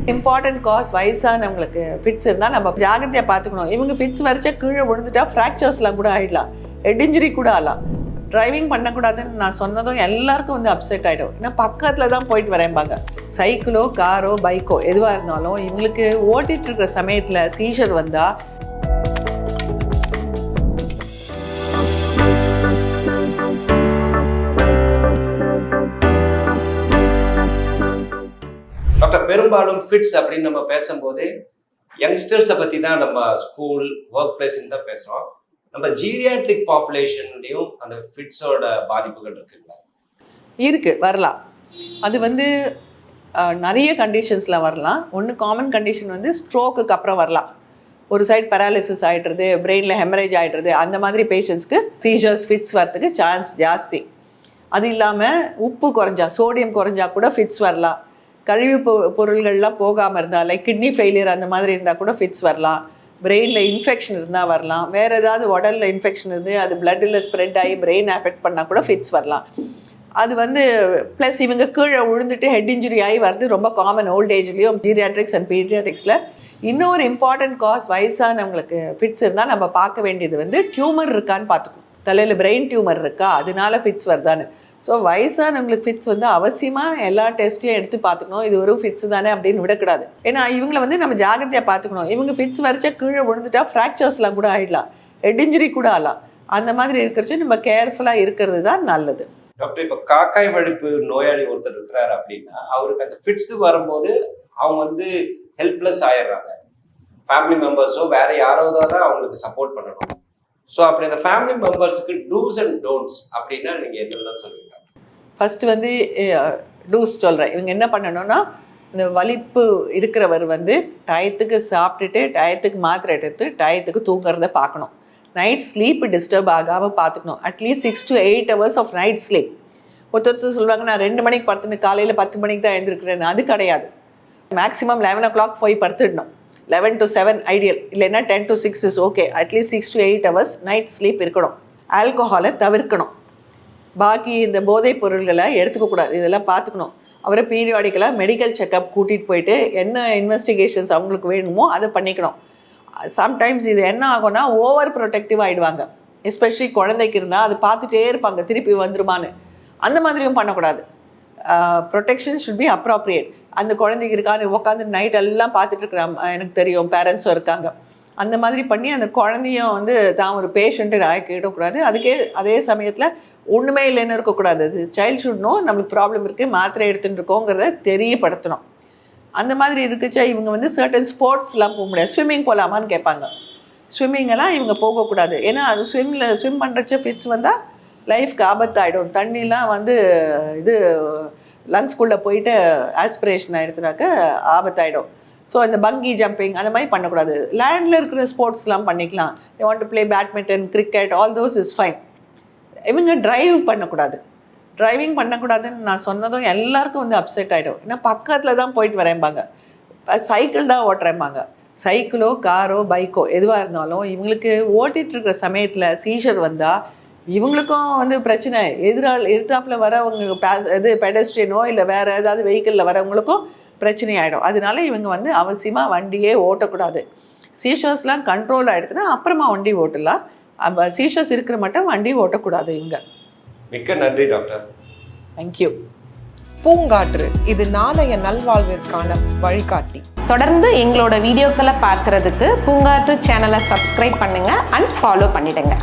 Important cos வயசானவங்களுக்கு fits இருந்தால் நம்ம ஜாகிரதையாக பார்த்துக்கணும். இவங்க ஃபிட்ஸ் வரைச்சா கீழே விழுந்துட்டா ஃப்ராக்சர்ஸ்லாம் கூட ஆகிடலாம், ஹெட் இன்ஜுரி கூட ஆகலாம். டிரைவிங் பண்ணக்கூடாதுன்னு நான் சொன்னதும் எல்லாருக்கும் வந்து அப்செட் ஆகிடும். ஏன்னா பக்கத்தில் தான் போயிட்டு வரேன்பாங்க. சைக்கிளோ காரோ பைக்கோ எதுவாக இருந்தாலும் இவங்களுக்கு ஓட்டிகிட்டு இருக்கிற சமயத்தில் சீஷர் வந்தால் டாக்டர், பெரும்பாலும் ஃபிட்ஸ் அப்படின்னு நம்ம பேசும்போது யங்ஸ்டர்ஸை பற்றி தான் நம்ம ஸ்கூல் ஒர்க் பிளேஸ்ன்னு தான் பேசுகிறோம். நம்ம ஜீரியாட்ரிக் பாப்புலேஷன்லையும் அந்த ஃபிட்ஸோட பாதிப்புகள் இருக்குங்களா? வரலாம். அது வந்து நிறைய கண்டிஷன்ஸில் வரலாம். ஒன்று காமன் கண்டிஷன் வந்து ஸ்ட்ரோக்குக்கு அப்புறம் வரலாம். ஒரு சைட் பேராலிசிஸ் ஆகிடுறது, பிரெயினில் ஹெமரேஜ் ஆகிடுறது, அந்த மாதிரி பேஷண்ட்ஸ்க்கு சீஜர்ஸ் ஃபிட்ஸ் வரத்துக்கு சான்ஸ் ஜாஸ்தி. அது இல்லாமல் உப்பு குறைஞ்சா, சோடியம் குறைஞ்சா கூட ஃபிட்ஸ் வரலாம். கழிவு பொருள்கள்லாம் போகாமல் இருந்தால், லைக் கிட்னி ஃபெயிலியர் அந்த மாதிரி இருந்தால் கூட ஃபிட்ஸ் வரலாம். பிரெயினில் இன்ஃபெக்ஷன் இருந்தால் வரலாம். வேறு ஏதாவது உடலில் இன்ஃபெக்ஷன் இருந்து அது பிளட்டில் ஸ்ப்ரெட் ஆகி பிரெயின் அஃபெக்ட் பண்ணால் கூட ஃபிட்ஸ் வரலாம். அது வந்து ப்ளஸ் இவங்க கீழே விழுந்துட்டு ஹெட் இன்ஜுரி ஆகி வருது ரொம்ப காமன் ஓல்ட் ஏஜ்லேயும் ஜீரியாட்ரிக்ஸ் அண்ட் பீடியாட்ரிக்ஸில். இன்னொரு இம்பார்ட்டன்ட் காஸ் வயசானவங்களுக்கு ஃபிட்ஸ் இருந்தால் நம்ம பார்க்க வேண்டியது வந்து டியூமர் இருக்கான்னு பார்த்துக்கணும். தலையில் பிரெயின் டியூமர் இருக்கா, அதனால ஃபிட்ஸ் வருதான்னு. ஸோ வயசானவங்களுக்கு ஃபிட்ஸ் வந்து அவசியமாக எல்லா டெஸ்ட்டையும் எடுத்து பார்த்துக்கணும். இது ஒரு ஃபிட்ஸ் தானே அப்படின்னு விடக்கூடாது. ஏன்னா இவங்களை வந்து நம்ம ஜாகிரதையாக பார்த்துக்கணும். இவங்க ஃபிட்ஸ் வரைச்சா கீழே விழுந்துட்டா ஃப்ராக்சர்ஸ்லாம் கூட ஆகிடலாம், ஹெட் இன்ஜுரி கூட ஆகலாம். அந்த மாதிரி இருக்கிறச்சு நம்ம கேர்ஃபுல்லாக இருக்கிறது தான் நல்லது. டாக்டர், இப்போ காக்காய் வலிப்பு நோயாளி ஒருத்தர் இருக்கிறாரு அப்படின்னா அவருக்கு அந்த ஃபிட்ஸ் வரும்போது அவங்க வந்து ஹெல்ப்லெஸ் ஆயிடுறாங்க. ஃபேமிலி மெம்பர்ஸோ வேற யாராவது தான் அவங்களுக்கு சப்போர்ட் பண்ணணும். ஸோ அப்படி அந்த ஃபேமிலி மெம்பர்ஸுக்கு டூஸ் அண்ட் டோன்ட்ஸ் அப்படின்னா நீங்கள் என்னென்ன சொல்லுவீங்க? ஃபஸ்ட்டு வந்து டூஸ் சொல்கிறேன். இவங்க என்ன பண்ணணும்னா, இந்த வலிப்பு இருக்கிறவர் வந்து டயத்துக்கு சாப்பிட்டுட்டு டயத்துக்கு மாத்திரை எடுத்து டயத்துக்கு தூங்குறத பார்க்கணும். நைட் ஸ்லீப் டிஸ்டர்ப் ஆகாமல் பார்த்துக்கணும். At least 6 to 8 hours of night sleep. ஒருத்தர் சொல்லுவாங்க நான் 2 மணிக்கு படுத்துன்னு காலையில் 10 மணிக்கு தான் எழுந்திருக்கிறேன்னு. அது கிடையாது. மேக்ஸிமம் 11 o'clock போய் படுத்துடணும். 11 to 7 ஐடியல், இல்லைன்னா 10 to 6 is okay. At least 6 to 8 hours night sleep இருக்கணும். ஆல்கஹாலை தவிர்க்கணும். பாக்கி இந்த போதைப் பொருள்களை எடுத்துக்கக்கூடாது. இதெல்லாம் பார்த்துக்கணும். அவரை பீரியாடிக்கலாக மெடிக்கல் செக்கப் கூட்டிகிட்டு போயிட்டு என்ன இன்வெஸ்டிகேஷன்ஸ் அவங்களுக்கு வேணுமோ அதை பண்ணிக்கணும். சம்டைம்ஸ் இது என்ன ஆகும்னா ஓவர் ப்ரொடெக்டிவ் ஆகிடுவாங்க. எஸ்பெஷலி குழந்தைக்கு இருந்தால் அது பார்த்துட்டே இருப்பாங்க திருப்பி வந்துருமான்னு. அந்த மாதிரியும் பண்ணக்கூடாது. Protection should be appropriate. அந்த குழந்தைக்கு இருக்கான்னு உட்காந்து நைட் எல்லாம் பார்த்துட்டு இருக்கிறான், எனக்கு தெரியும் பேரண்ட்ஸும் இருக்காங்க. அந்த மாதிரி பண்ணி அந்த குழந்தையும் வந்து தான் ஒரு பேஷண்ட்டு ஆக்கிடக்கூடாது. அதே சமயத்தில் ஒன்றுமே இல்லைன்னு இருக்கக்கூடாது. அது சைல்ட் ஷுட் நோ நம்மளுக்கு ப்ராப்ளம் இருக்குது, மாத்திரை எடுத்துகிட்டு இருக்கோங்கிறத தெரியப்படுத்தணும். அந்த மாதிரி இருக்குச்சா இவங்க வந்து சர்டன் ஸ்போர்ட்ஸ்லாம் போக முடியாது. ஸ்விம்மிங் போகலாமான்னு கேட்பாங்க. ஸ்விம்மிங்கெல்லாம் இவங்க போகக்கூடாது. ஏன்னா அது ஸ்விம் பண்ணுறச்ச ஃபிட்ஸ் வந்தால் லைஃப்க்கு ஆபத்தாயிடும். தண்ணிலாம் வந்து இது லங்ஸ்குள்ளே போயிட்டு ஆஸ்பிரேஷன் ஆகிடுதுனாக்க ஆபத்தாயிடும். ஸோ இந்த பங்கி ஜம்பிங் அந்த மாதிரி பண்ணக்கூடாது. லேண்டில் இருக்கிற ஸ்போர்ட்ஸ்லாம் பண்ணிக்கலாம். they want to play badminton, cricket, all those is fine. இவங்க டிரைவ் பண்ணக்கூடாது. டிரைவிங் பண்ணக்கூடாதுன்னு நான் சொன்னதும் எல்லாருக்கும் வந்து அப்செட் ஆகிடும். ஏன்னா பக்கத்தில் தான் போயிட்டு வரேன்பாங்க. சைக்கிள் தான் ஓட்டுறேன்பாங்க. சைக்கிளோ காரோ பைக்கோ எதுவாக இருந்தாலும் இவங்களுக்கு ஓட்டிகிட்டு இருக்கிற சமயத்தில் சீஷர் வந்தால் இவங்களுக்கும் வந்து பிரச்சனை. எதிர்த்தாப்பில் வரவங்க பெடஸ்ட்ரியனோ இல்லை வேறு ஏதாவது வெஹிக்கிளில் வரவங்களுக்கும் பிரச்சனை ஆகிடும். அதனால இவங்க வந்து அவசியமாக வண்டியே ஓட்டக்கூடாது. சீஷர்ஸ்லாம் கண்ட்ரோல் ஆகிடுதுன்னா அப்புறமா வண்டி ஓட்டலாம். சீஷர்ஸ் இருக்கிற மட்டும் வண்டி ஓட்டக்கூடாது இவங்க. மிக்க நன்றி டாக்டர். தேங்க்யூ. பூங்காற்று இது நாளைய நல்வாழ்விற்கான வழிகாட்டி. தொடர்ந்து எங்களோட வீடியோக்களை பார்க்குறதுக்கு பூங்காற்று சேனலை சப்ஸ்கிரைப் பண்ணுங்கள் அண்ட் ஃபாலோ பண்ணிடுங்க.